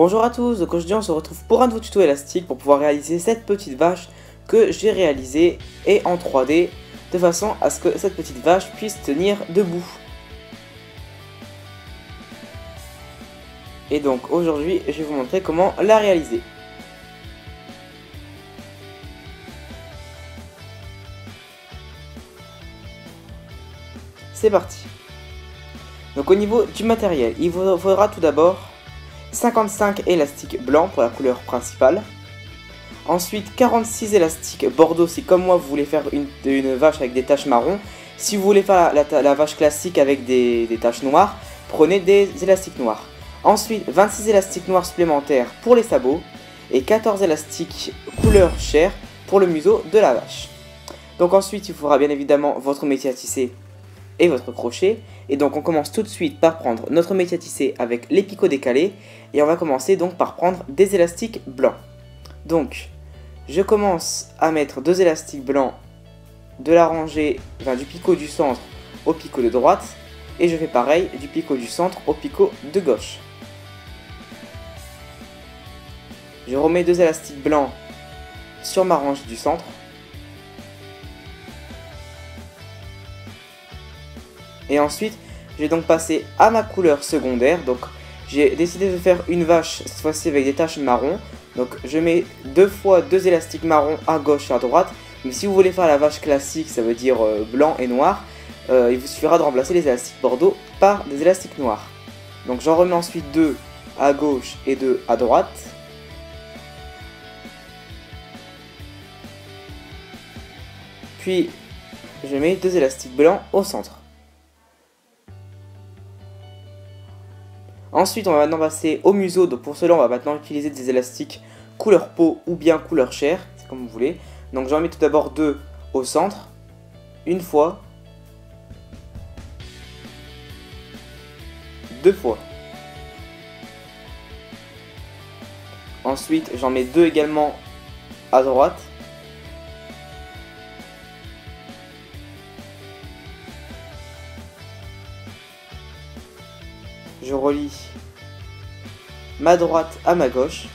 Bonjour à tous, donc aujourd'hui on se retrouve pour un nouveau tuto élastique pour pouvoir réaliser cette petite vache que j'ai réalisée et en 3D de façon à ce que cette petite vache puisse tenir debout. Et donc aujourd'hui je vais vous montrer comment la réaliser. C'est parti. Donc au niveau du matériel, il vous faudra tout d'abord 55 élastiques blancs pour la couleur principale. Ensuite 46 élastiques bordeaux si comme moi vous voulez faire une vache avec des taches marron. Si vous voulez faire la vache classique avec des taches noires, prenez des élastiques noirs. Ensuite 26 élastiques noirs supplémentaires pour les sabots et 14 élastiques couleur chair pour le museau de la vache. Donc ensuite il faudra bien évidemment votre métier à tisser et votre crochet. Et donc on commence tout de suite par prendre notre métier à tisser avec les picots décalés. Et on va commencer donc par prendre des élastiques blancs. Donc je commence à mettre deux élastiques blancs de la rangée, du picot du centre au picot de droite. Et je fais pareil du picot du centre au picot de gauche. Je remets deux élastiques blancs sur ma rangée du centre. Et ensuite, je vais donc passer à ma couleur secondaire. Donc, j'ai décidé de faire une vache, cette fois-ci avec des taches marron. Donc, je mets deux fois deux élastiques marron à gauche et à droite. Mais si vous voulez faire la vache classique, ça veut dire blanc et noir, il vous suffira de remplacer les élastiques bordeaux par des élastiques noirs. Donc, j'en remets ensuite deux à gauche et deux à droite. Puis, je mets deux élastiques blancs au centre. Ensuite, on va maintenant passer au museau. Donc pour cela, on va maintenant utiliser des élastiques couleur peau ou bien couleur chair, c'est comme vous voulez. Donc j'en mets tout d'abord deux au centre, une fois, deux fois. Ensuite, j'en mets deux également à droite. Je relie ma droite à ma gauche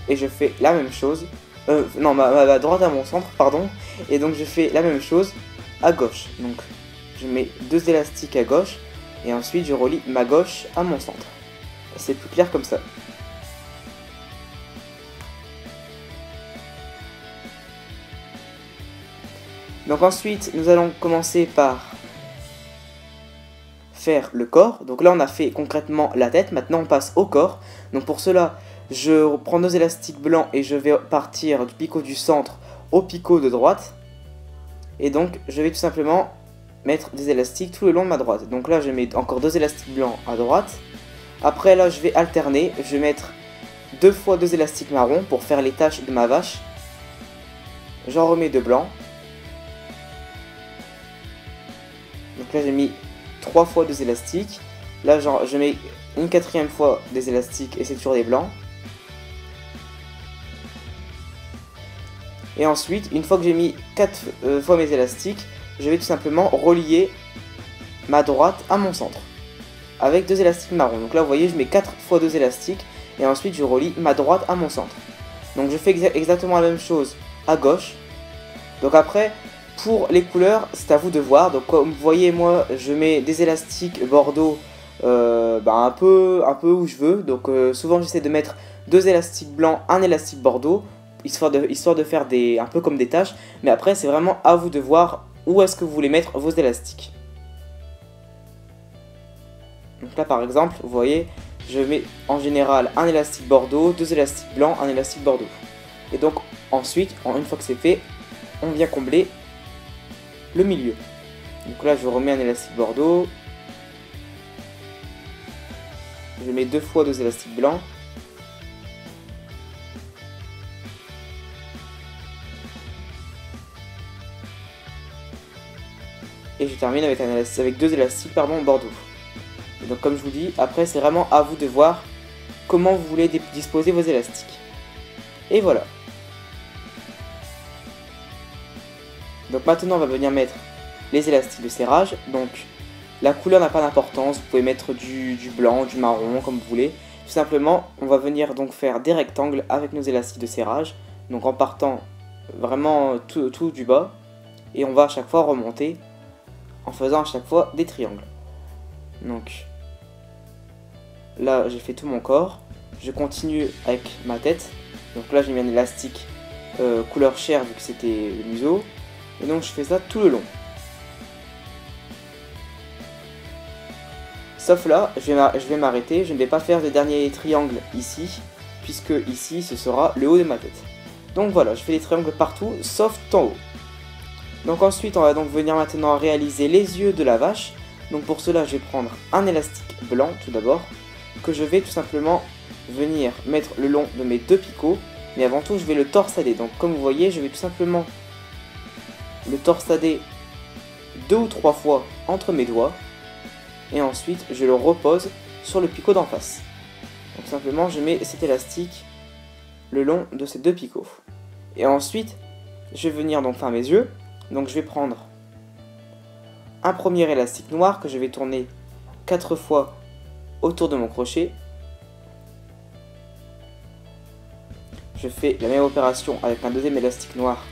et je fais la même chose, ma droite à mon centre, pardon, et donc je fais la même chose à gauche. Donc je mets deux élastiques à gauche et ensuite je relie ma gauche à mon centre. C'est plus clair comme ça. Donc ensuite nous allons commencer par faire le corps. Donc là on a fait concrètement la tête, maintenant on passe au corps. Donc pour cela je prends deux élastiques blancs et je vais partir du picot du centre au picot de droite. Et donc je vais tout simplement mettre des élastiques tout le long de ma droite. Donc là je mets encore deux élastiques blancs à droite. Après là je vais alterner, je vais mettre deux fois deux élastiques marron pour faire les taches de ma vache. J'en remets deux blancs. Donc là j'ai mis 3 fois 2 élastiques. Là je mets une quatrième fois des élastiques et c'est toujours des blancs. Et ensuite, une fois que j'ai mis 4 fois mes élastiques, je vais tout simplement relier ma droite à mon centre avec deux élastiques marron. Donc là vous voyez je mets 4 fois 2 élastiques et ensuite je relie ma droite à mon centre. Donc je fais exactement la même chose à gauche. Donc après, pour les couleurs, c'est à vous de voir. Donc comme vous voyez, moi je mets des élastiques bordeaux un peu où je veux. Donc souvent j'essaie de mettre deux élastiques blancs, un élastique bordeaux, histoire de faire un peu comme des taches. Mais après c'est vraiment à vous de voir où est-ce que vous voulez mettre vos élastiques. Donc là par exemple, vous voyez, je mets en général un élastique bordeaux, deux élastiques blancs, un élastique bordeaux. Et donc ensuite, une fois que c'est fait, on vient combler le milieu. Donc là je remets un élastique bordeaux, je mets deux fois deux élastiques blancs, et je termine avec deux élastiques bordeaux. Et donc comme je vous dis, après c'est vraiment à vous de voir comment vous voulez disposer vos élastiques. Et voilà. Donc maintenant on va venir mettre les élastiques de serrage. Donc la couleur n'a pas d'importance, vous pouvez mettre du blanc, du marron comme vous voulez. Tout simplement, on va venir donc faire des rectangles avec nos élastiques de serrage. Donc en partant vraiment tout du bas. Et on va à chaque fois remonter en faisant à chaque fois des triangles. Donc là, j'ai fait tout mon corps. Je continue avec ma tête. Donc là, j'ai mis un élastique couleur chair vu que c'était le museau. Et donc je fais ça tout le long. Sauf là, je vais m'arrêter. Je ne vais pas faire de dernier triangle ici, puisque ici, ce sera le haut de ma tête. Donc voilà, je fais des triangles partout, sauf en haut. Donc ensuite, on va donc venir maintenant réaliser les yeux de la vache. Donc pour cela, je vais prendre un élastique blanc tout d'abord, que je vais tout simplement venir mettre le long de mes deux picots. Mais avant tout, je vais le torsader. Donc comme vous voyez, je vais tout simplement le torsader 2 ou 3 fois entre mes doigts. Et ensuite, je le repose sur le picot d'en face. Donc simplement, je mets cet élastique le long de ces deux picots. Et ensuite, je vais venir donc faire mes yeux. Donc je vais prendre un premier élastique noir que je vais tourner 4 fois autour de mon crochet. Je fais la même opération avec un deuxième élastique noir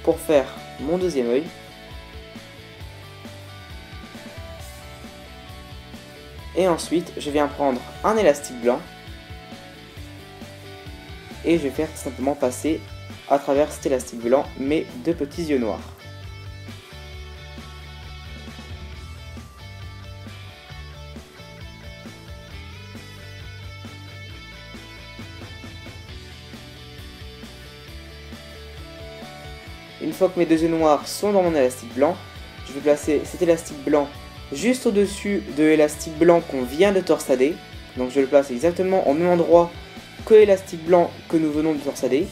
pour faire mon deuxième œil. Et ensuite, je viens prendre un élastique blanc et je vais faire tout simplement passer à travers cet élastique blanc mes deux petits yeux noirs. Une fois que mes deux yeux noirs sont dans mon élastique blanc, je vais placer cet élastique blanc juste au-dessus de l'élastique blanc qu'on vient de torsader. Donc je le place exactement au même endroit que l'élastique blanc que nous venons de torsader.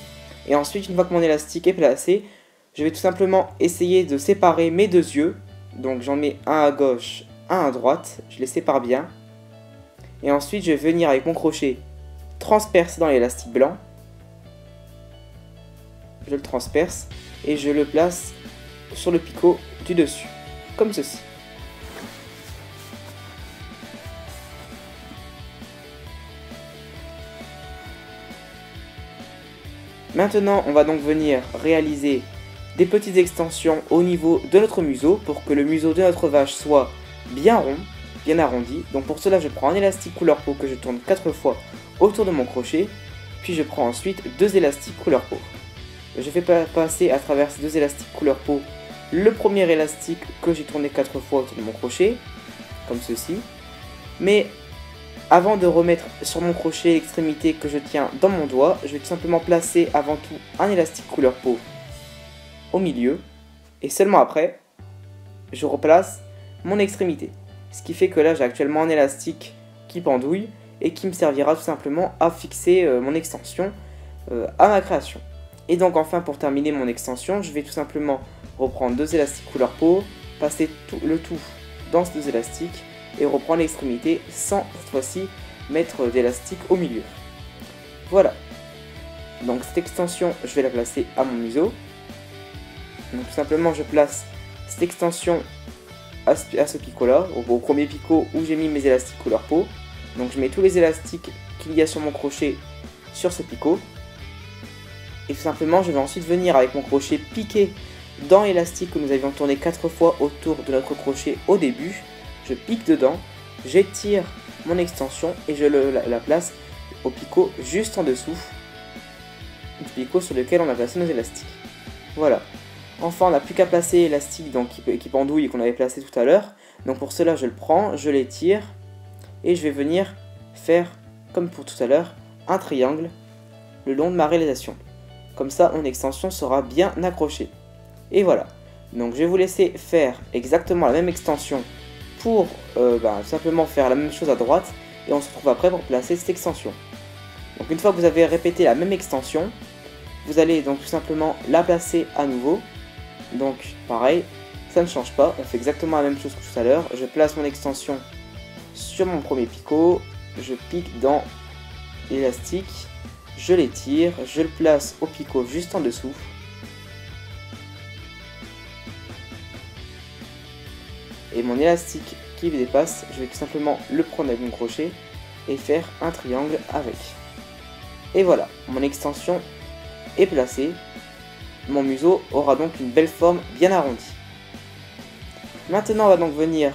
Et ensuite, une fois que mon élastique est placé, je vais tout simplement essayer de séparer mes deux yeux. Donc j'en mets un à gauche, un à droite, je les sépare bien. Et ensuite, je vais venir avec mon crochet transpercer dans l'élastique blanc. Je le transperce et je le place sur le picot du dessus, comme ceci. Maintenant, on va donc venir réaliser des petites extensions au niveau de notre museau pour que le museau de notre vache soit bien rond, bien arrondi. Donc pour cela, je prends un élastique couleur peau que je tourne 4 fois autour de mon crochet, puis je prends ensuite deux élastiques couleur peau. Je fais passer à travers ces deux élastiques couleur peau le premier élastique que j'ai tourné 4 fois autour de mon crochet, comme ceci. Mais avant de remettre sur mon crochet l'extrémité que je tiens dans mon doigt, je vais tout simplement placer avant tout un élastique couleur peau au milieu. Et seulement après, je replace mon extrémité. Ce qui fait que là, j'ai actuellement un élastique qui pendouille et qui me servira tout simplement à fixer mon extension à ma création. Et donc enfin, pour terminer mon extension, je vais tout simplement reprendre deux élastiques couleur peau, passer le tout dans ces deux élastiques et reprendre l'extrémité sans cette fois-ci mettre d'élastique au milieu. Voilà. Donc cette extension, je vais la placer à mon museau. Donc tout simplement, je place cette extension à ce picot-là, au premier picot où j'ai mis mes élastiques couleur peau. Donc je mets tous les élastiques qu'il y a sur mon crochet sur ce picot. Et tout simplement, je vais ensuite venir avec mon crochet piquer dans l'élastique que nous avions tourné 4 fois autour de notre crochet au début. Je pique dedans, j'étire mon extension et je la place au picot juste en dessous du picot sur lequel on a placé nos élastiques. Voilà. Enfin, on n'a plus qu'à placer l'élastique qui pendouille et qu'on avait placé tout à l'heure. Donc pour cela, je le prends, je l'étire et je vais venir faire, comme pour tout à l'heure, un triangle le long de ma réalisation. Comme ça, mon extension sera bien accrochée. Et voilà. Donc je vais vous laisser faire exactement la même extension pour simplement faire la même chose à droite. Et on se retrouve après pour placer cette extension. Donc une fois que vous avez répété la même extension, vous allez donc tout simplement la placer à nouveau. Donc pareil, ça ne change pas, on fait exactement la même chose que tout à l'heure. Je place mon extension sur mon premier picot, je pique dans l'élastique, je l'étire, je le place au picot juste en dessous. Et mon élastique qui dépasse, je vais tout simplement le prendre avec mon crochet et faire un triangle avec. Et voilà, mon extension est placée. Mon museau aura donc une belle forme bien arrondie. Maintenant, on va donc venir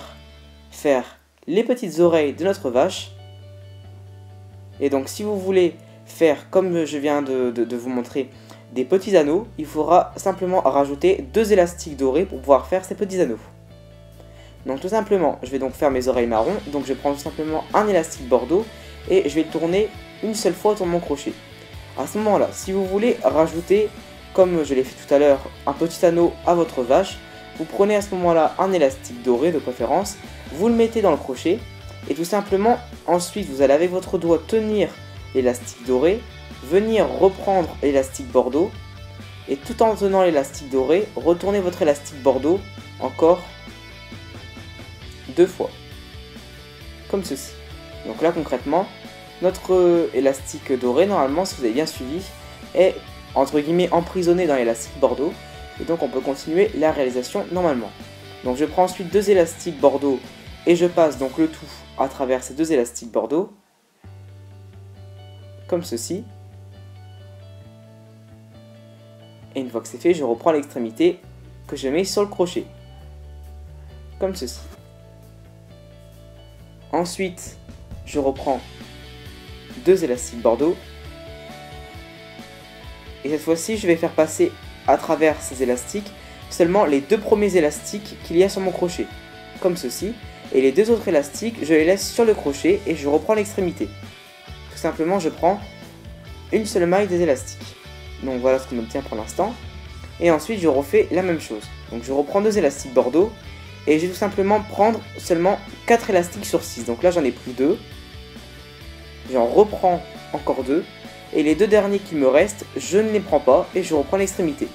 faire les petites oreilles de notre vache. Et donc, si vous voulez faire, comme je viens de vous montrer, des petits anneaux, il faudra simplement rajouter 2 élastiques dorés pour pouvoir faire ces petits anneaux. Donc tout simplement, je vais donc faire mes oreilles marron. Donc je prends tout simplement un élastique bordeaux et je vais le tourner une seule fois autour de mon crochet. À ce moment-là, si vous voulez rajouter, comme je l'ai fait tout à l'heure, un petit anneau à votre vache, vous prenez à ce moment-là un élastique doré de préférence, vous le mettez dans le crochet et tout simplement, ensuite vous allez avec votre doigt tenir l'élastique doré, venir reprendre l'élastique bordeaux et tout en tenant l'élastique doré, retourner votre élastique bordeaux encore 2 fois, comme ceci. Donc là concrètement, notre élastique doré, normalement, si vous avez bien suivi, est entre guillemets emprisonné dans l'élastique bordeaux, et donc on peut continuer la réalisation normalement. Donc je prends ensuite 2 élastiques bordeaux et je passe donc le tout à travers ces 2 élastiques bordeaux, comme ceci. Et une fois que c'est fait, je reprends l'extrémité que je mets sur le crochet, comme ceci. Ensuite, je reprends 2 élastiques bordeaux. Et cette fois-ci, je vais faire passer à travers ces élastiques seulement les 2 premiers élastiques qu'il y a sur mon crochet, comme ceci. Et les 2 autres élastiques, je les laisse sur le crochet et je reprends l'extrémité. Tout simplement, je prends une seule maille des élastiques. Donc voilà ce qu'on obtient pour l'instant. Et ensuite, je refais la même chose. Donc je reprends 2 élastiques bordeaux. Et je vais tout simplement prendre seulement 4 élastiques sur 6. Donc là, j'en ai pris 2. J'en reprends encore 2. Et les 2 derniers qui me restent, je ne les prends pas et je reprends l'extrémité.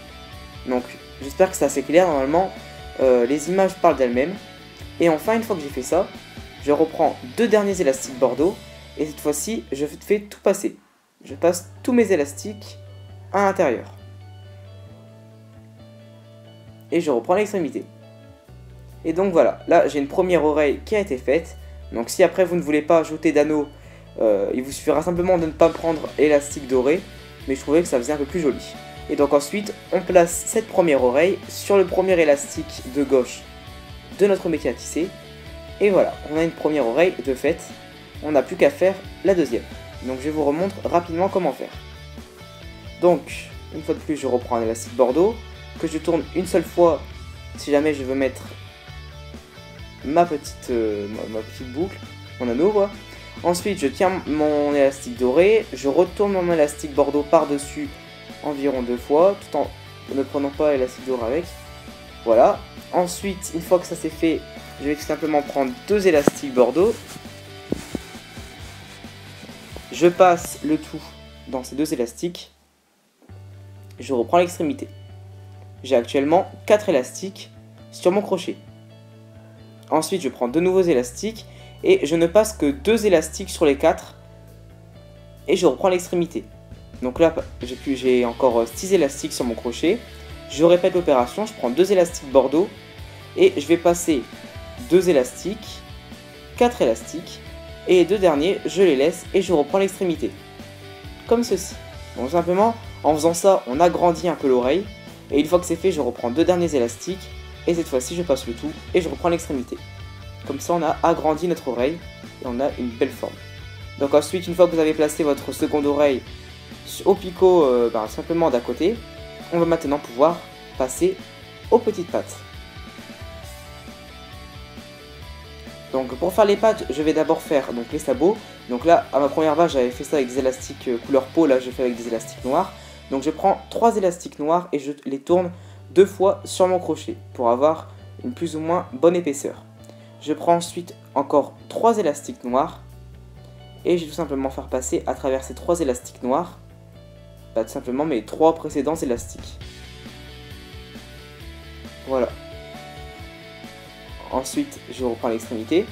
Donc j'espère que c'est assez clair. Normalement, les images parlent d'elles-mêmes. Et enfin, une fois que j'ai fait ça, je reprends 2 derniers élastiques bordeaux. Et cette fois-ci, je fais tout passer. Je passe tous mes élastiques à l'intérieur. Et je reprends l'extrémité. Et donc voilà, là j'ai une première oreille qui a été faite. Donc si après vous ne voulez pas ajouter d'anneau, il vous suffira simplement de ne pas prendre élastique doré. Mais je trouvais que ça faisait un peu plus joli. Et donc ensuite, on place cette première oreille sur le premier élastique de gauche de notre métier à tisser. Et voilà, on a une première oreille de fait. On n'a plus qu'à faire la deuxième. Donc je vous remontre rapidement comment faire. Donc, une fois de plus, je reprends un élastique bordeaux que je tourne une seule fois si jamais je veux mettre ma petite boucle, mon anneau quoi. Ensuite, je tiens mon élastique doré, je retourne mon élastique bordeaux par-dessus environ 2 fois, tout en ne prenant pas l'élastique doré avec. Voilà. Ensuite, une fois que ça c'est fait, je vais tout simplement prendre 2 élastiques bordeaux. Je passe le tout dans ces 2 élastiques. Je reprends l'extrémité. J'ai actuellement 4 élastiques sur mon crochet. Ensuite, je prends 2 nouveaux élastiques et je ne passe que 2 élastiques sur les 4 et je reprends l'extrémité. Donc là, j'ai encore 6 élastiques sur mon crochet. Je répète l'opération, je prends 2 élastiques bordeaux et je vais passer 2 élastiques, 4 élastiques et les 2 derniers, je les laisse et je reprends l'extrémité. Comme ceci. Donc simplement, en faisant ça, on agrandit un peu l'oreille et une fois que c'est fait, je reprends 2 derniers élastiques. Et cette fois-ci, je passe le tout et je reprends l'extrémité. Comme ça, on a agrandi notre oreille et on a une belle forme. Donc ensuite, une fois que vous avez placé votre seconde oreille au picot simplement d'à côté, on va maintenant pouvoir passer aux petites pattes. Donc pour faire les pattes, je vais d'abord faire donc, les sabots. Donc là, à ma première vache, j'avais fait ça avec des élastiques couleur peau. Là, je fais avec des élastiques noirs. Donc je prends 3 élastiques noirs et je les tourne 2 fois sur mon crochet pour avoir une plus ou moins bonne épaisseur. Je prends ensuite encore 3 élastiques noirs et je vais tout simplement faire passer à travers ces 3 élastiques noirs tout simplement mes 3 précédents élastiques. Voilà. Ensuite, je reprends l'extrémité.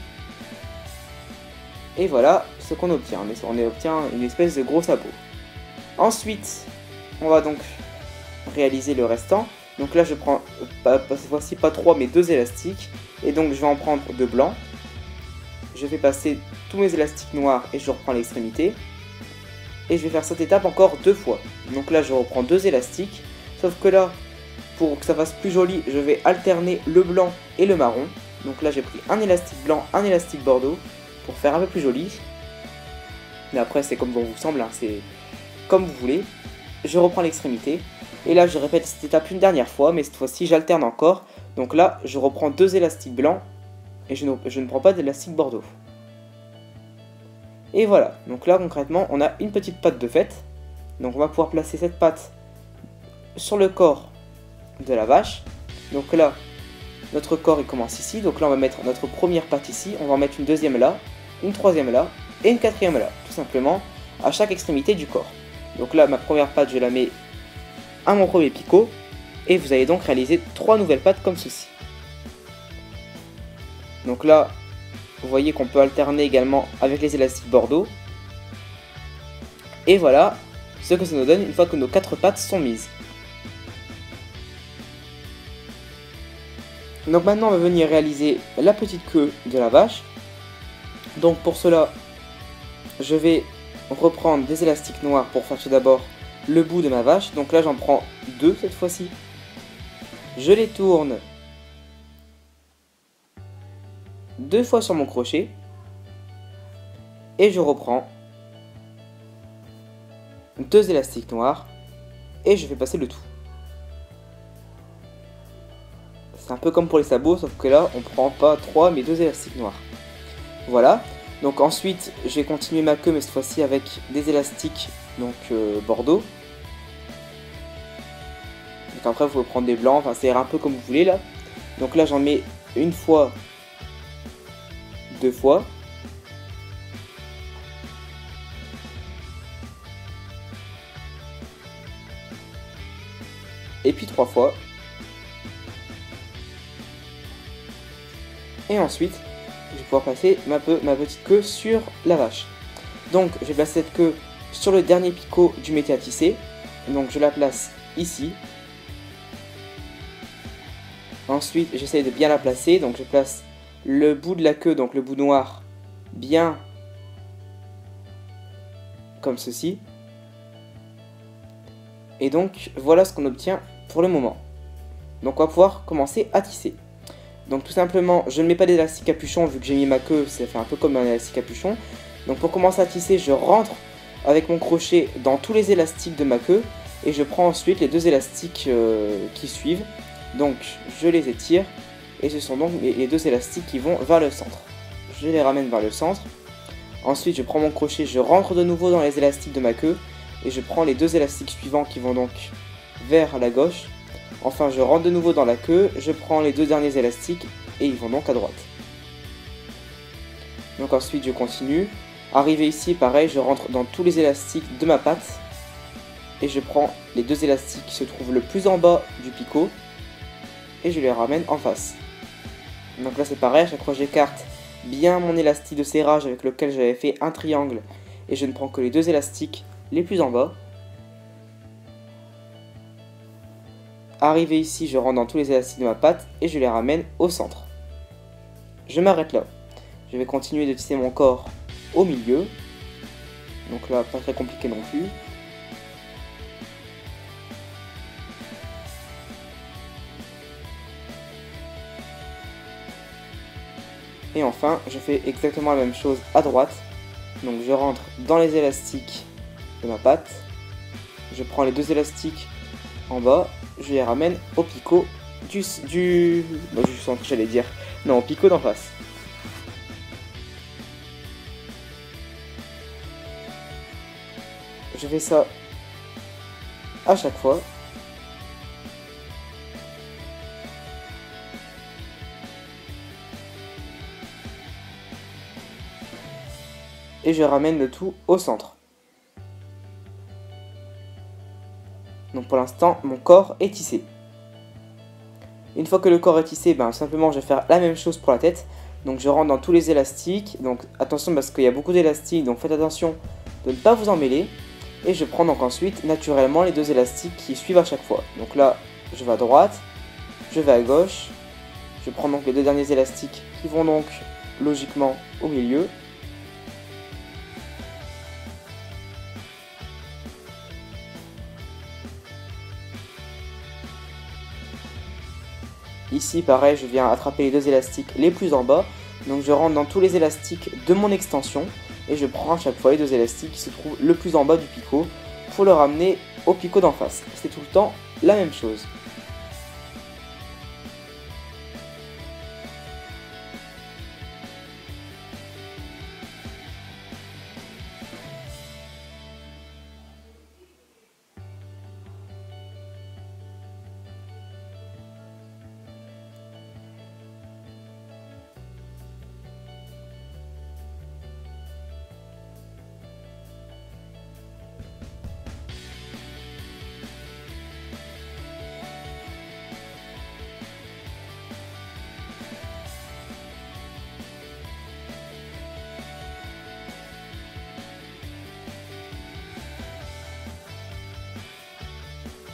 Et voilà ce qu'on obtient. On obtient une espèce de gros sabot. Ensuite, on va donc réaliser le restant. Donc là, je prends, cette fois-ci, pas 3, mais 2 élastiques. Et donc, je vais en prendre 2 blancs. je vais passer tous mes élastiques noirs et je reprends l'extrémité. Et je vais faire cette étape encore 2 fois. Donc là je reprends 2 élastiques, sauf que là, pour que ça fasse plus joli, je vais alterner le blanc et le marron. Donc là j'ai pris un élastique blanc, un élastique bordeaux, pour faire un peu plus joli. Mais après c'est comme bon vous semble, hein, c'est comme vous voulez. Je reprends l'extrémité, et là je répète cette étape une dernière fois, mais cette fois-ci j'alterne encore. Donc là je reprends 2 élastiques blancs, et je ne prends pas d'élastique bordeaux. Et voilà, donc là concrètement on a une petite patte de fête. Donc on va pouvoir placer cette patte sur le corps de la vache. Donc là, notre corps il commence ici, donc là on va mettre notre première patte ici, on va en mettre une deuxième là, une troisième là, et une quatrième là, tout simplement, à chaque extrémité du corps. Donc là ma première patte je la mets à mon premier picot, et vous allez donc réaliser 3 nouvelles pattes comme ceci. Donc là, vous voyez qu'on peut alterner également avec les élastiques bordeaux. Et voilà ce que ça nous donne une fois que nos 4 pattes sont mises. Donc maintenant on va venir réaliser la petite queue de la vache. Donc pour cela, je vais reprendre des élastiques noirs pour faire tout d'abord le bout de ma vache. Donc là j'en prends 2 cette fois-ci. Je les tourne 2 fois sur mon crochet. Et je reprends 2 élastiques noirs. Et je vais passer le tout. C'est un peu comme pour les sabots, sauf que là on prend pas 3 mais 2 élastiques noirs. Voilà. Donc ensuite je vais continuer ma queue, mais cette fois-ci avec des élastiques donc bordeaux. Donc après vous pouvez prendre des blancs, enfin c'est un peu comme vous voulez là. Donc là j'en mets une fois, 2 fois. Et puis 3 fois. Et ensuite, je vais pouvoir placer ma petite queue sur la vache. Donc je vais placer cette queue sur le dernier picot du métier à tisser. Donc je la place ici. Ensuite j'essaie de bien la placer. Donc je place le bout de la queue, donc le bout noir, bien comme ceci. Et donc voilà ce qu'on obtient pour le moment. Donc on va pouvoir commencer à tisser. Donc tout simplement, je ne mets pas d'élastique capuchon vu que j'ai mis ma queue, ça fait un peu comme un élastique capuchon. Donc pour commencer à tisser, je rentre avec mon crochet dans tous les élastiques de ma queue et je prends ensuite les 2 élastiques qui suivent. Donc je les étire et ce sont donc les 2 élastiques qui vont vers le centre. Je les ramène vers le centre. Ensuite je prends mon crochet, je rentre de nouveau dans les élastiques de ma queue et je prends les 2 élastiques suivants qui vont donc vers la gauche. Enfin je rentre de nouveau dans la queue, je prends les 2 derniers élastiques et ils vont donc à droite. Donc ensuite je continue. Arrivé ici pareil, je rentre dans tous les élastiques de ma patte. Et je prends les 2 élastiques qui se trouvent le plus en bas du picot. Et je les ramène en face. Donc là c'est pareil, à chaque fois j'écarte bien mon élastique de serrage avec lequel j'avais fait un triangle. Et je ne prends que les 2 élastiques les plus en bas. Arrivé ici, je rentre dans tous les élastiques de ma patte et je les ramène au centre. Je m'arrête là. Je vais continuer de tisser mon corps au milieu. Donc là, pas très compliqué non plus. Et enfin, je fais exactement la même chose à droite. Donc je rentre dans les élastiques de ma patte. Je prends les 2 élastiques en bas. Je les ramène au picot du centre, j'allais dire. Non, au picot d'en face. Je fais ça à chaque fois. Et je ramène le tout au centre. Donc pour l'instant, mon corps est tissé. Une fois que le corps est tissé, simplement je vais faire la même chose pour la tête. Donc je rentre dans tous les élastiques. Donc attention parce qu'il y a beaucoup d'élastiques, donc faites attention de ne pas vous en mêler. Et je prends donc ensuite naturellement les 2 élastiques qui suivent à chaque fois. Donc là, je vais à droite, je vais à gauche. Je prends donc les 2 derniers élastiques qui vont donc logiquement au milieu. Ici pareil, je viens attraper les deux élastiques les plus en bas. Donc je rentre dans tous les élastiques de mon extension et je prends à chaque fois les deux élastiques qui se trouvent le plus en bas du picot pour le ramener au picot d'en face. C'est tout le temps la même chose.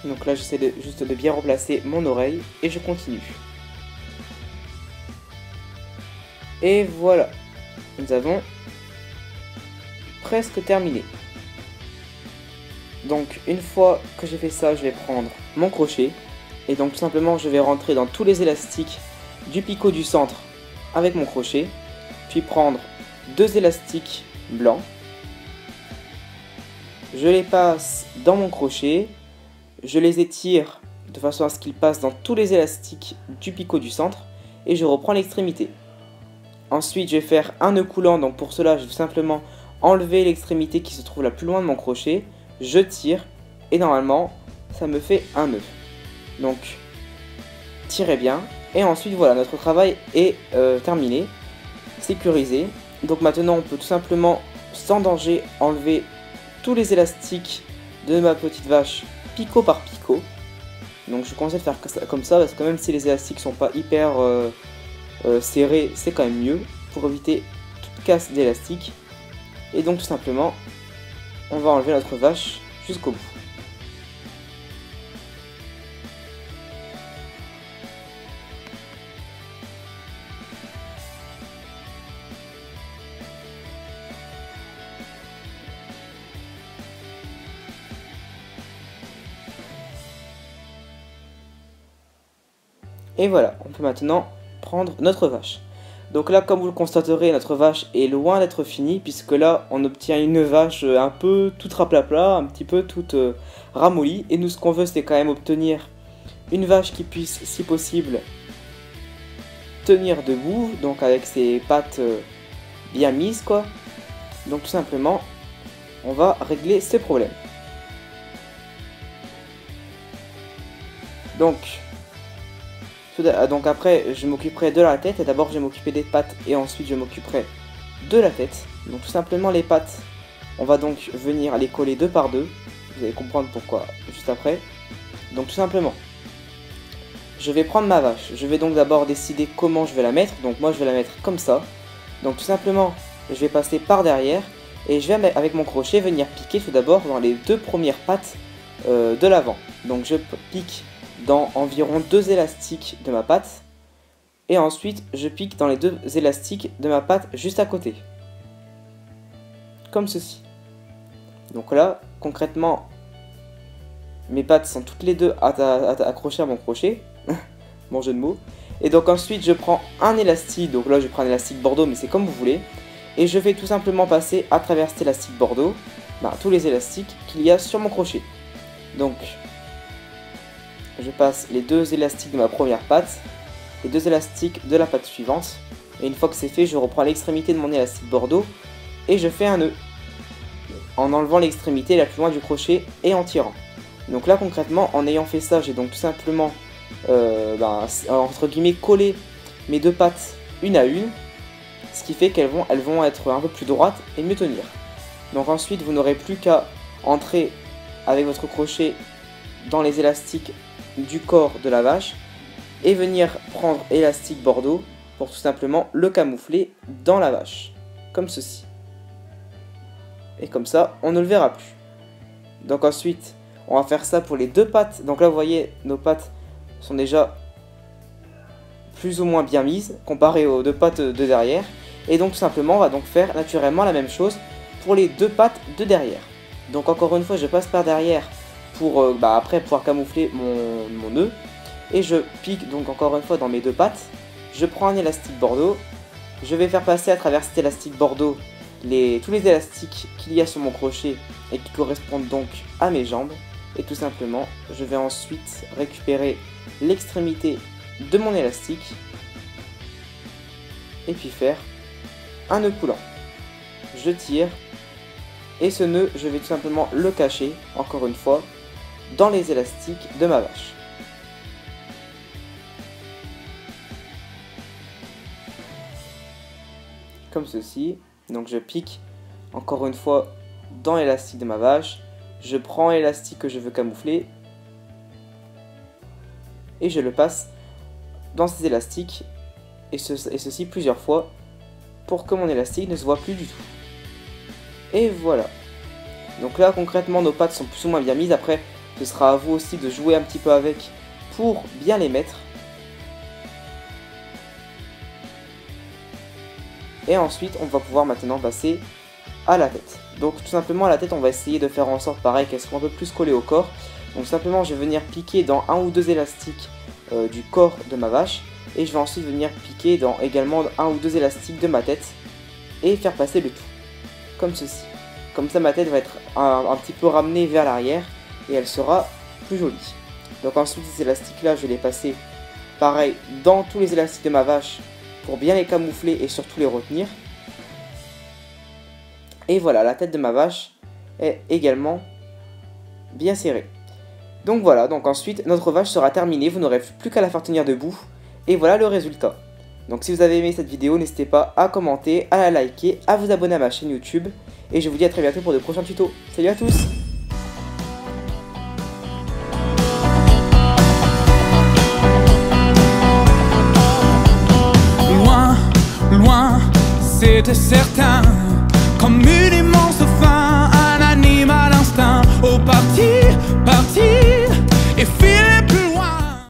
Donc là j'essaie juste de bien replacer mon oreille et je continue. Et voilà, nous avons presque terminé. Donc une fois que j'ai fait ça, je vais prendre mon crochet et donc tout simplement je vais rentrer dans tous les élastiques du picot du centre avec mon crochet, puis prendre deux élastiques blancs, je les passe dans mon crochet. Je les étire de façon à ce qu'ils passent dans tous les élastiques du picot du centre et je reprends l'extrémité. Ensuite, je vais faire un nœud coulant. Donc pour cela, je vais tout simplement enlever l'extrémité qui se trouve la plus loin de mon crochet. Je tire et normalement, ça me fait un nœud. Donc, tirez bien. Et ensuite, voilà, notre travail est terminé, sécurisé. Donc maintenant, on peut tout simplement, sans danger, enlever tous les élastiques de ma petite vache picot par picot. Donc je conseille de faire comme ça parce que même si les élastiques sont pas hyper serrés, c'est quand même mieux pour éviter toute casse d'élastique. Et donc tout simplement, on va enlever notre vache jusqu'au bout. Et voilà, on peut maintenant prendre notre vache. Donc là, comme vous le constaterez, notre vache est loin d'être finie, puisque là, on obtient une vache un peu toute raplapla, un petit peu toute ramollie. Et nous, ce qu'on veut, c'est quand même obtenir une vache qui puisse, si possible, tenir debout, donc avec ses pattes bien mises, quoi. Donc tout simplement, on va régler ces problèmes. Donc après, je m'occuperai de la tête, et d'abord je vais m'occuper des pattes, et ensuite je m'occuperai de la tête. Donc tout simplement les pattes, on va donc venir les coller deux par deux, vous allez comprendre pourquoi juste après. Donc tout simplement, je vais prendre ma vache, je vais donc d'abord décider comment je vais la mettre, donc moi je vais la mettre comme ça. Donc tout simplement, je vais passer par derrière, et je vais avec mon crochet venir piquer tout d'abord dans les deux premières pattes de l'avant. Donc je pique dans environ 2 élastiques de ma patte et ensuite je pique dans les 2 élastiques de ma patte juste à côté, comme ceci. Donc là concrètement mes pattes sont toutes les deux accrochées à mon crochet. Bon jeu de mots. Et donc ensuite je prends un élastique, donc là je prends un élastique bordeaux, mais c'est comme vous voulez, et je vais tout simplement passer à travers cet élastique bordeaux tous les élastiques qu'il y a sur mon crochet. Donc je passe les 2 élastiques de ma première patte, les 2 élastiques de la patte suivante, et une fois que c'est fait, je reprends l'extrémité de mon élastique bordeaux et je fais un nœud en enlevant l'extrémité la plus loin du crochet et en tirant. Donc là concrètement, en ayant fait ça, j'ai donc tout simplement entre guillemets collé mes 2 pattes une à une, ce qui fait qu'elles vont être un peu plus droites et mieux tenir. Donc ensuite, vous n'aurez plus qu'à entrer avec votre crochet dans les élastiques du corps de la vache et venir prendre élastique bordeaux pour tout simplement le camoufler dans la vache, comme ceci. Et comme ça, on ne le verra plus. Donc ensuite, on va faire ça pour les 2 pattes. Donc là, vous voyez, nos pattes sont déjà plus ou moins bien mises comparées aux 2 pattes de derrière. Et donc tout simplement on va donc faire naturellement la même chose pour les deux pattes de derrière. Donc encore une fois je passe par derrière pour après pouvoir camoufler mon nœud. Et je pique donc encore une fois dans mes deux pattes. Je prends un élastique bordeaux. Je vais faire passer à travers cet élastique bordeaux tous les élastiques qu'il y a sur mon crochet et qui correspondent donc à mes jambes. Et tout simplement je vais ensuite récupérer l'extrémité de mon élastique et puis faire un nœud coulant. Je tire et ce nœud je vais tout simplement le cacher encore une fois dans les élastiques de ma vache. Comme ceci. Donc je pique encore une fois dans l'élastique de ma vache. Je prends l'élastique que je veux camoufler et je le passe dans ces élastiques et ceci plusieurs fois pour que mon élastique ne se voit plus du tout. Et voilà. Donc là concrètement nos pattes sont plus ou moins bien mises. Après ce sera à vous aussi de jouer un petit peu avec pour bien les mettre. Et ensuite on va pouvoir maintenant passer à la tête. Donc tout simplement à la tête on va essayer de faire en sorte pareil qu'elle soit un peu plus collée au corps. Donc simplement je vais venir piquer dans un ou deux élastiques du corps de ma vache. Et je vais ensuite venir piquer dans également un ou deux élastiques de ma tête. Et faire passer le tout. Comme ceci. Comme ça ma tête va être un petit peu ramenée vers l'arrière. Et elle sera plus jolie. Donc ensuite ces élastiques là je vais les passer pareil dans tous les élastiques de ma vache. Pour bien les camoufler et surtout les retenir. Et voilà, la tête de ma vache est également bien serrée. Donc voilà, donc ensuite notre vache sera terminée, vous n'aurez plus qu'à la faire tenir debout. Et voilà le résultat. Donc si vous avez aimé cette vidéo, n'hésitez pas à commenter, à la liker, à vous abonner à ma chaîne YouTube. Et je vous dis à très bientôt pour de prochains tutos. Salut à tous! Loin, c'était certain.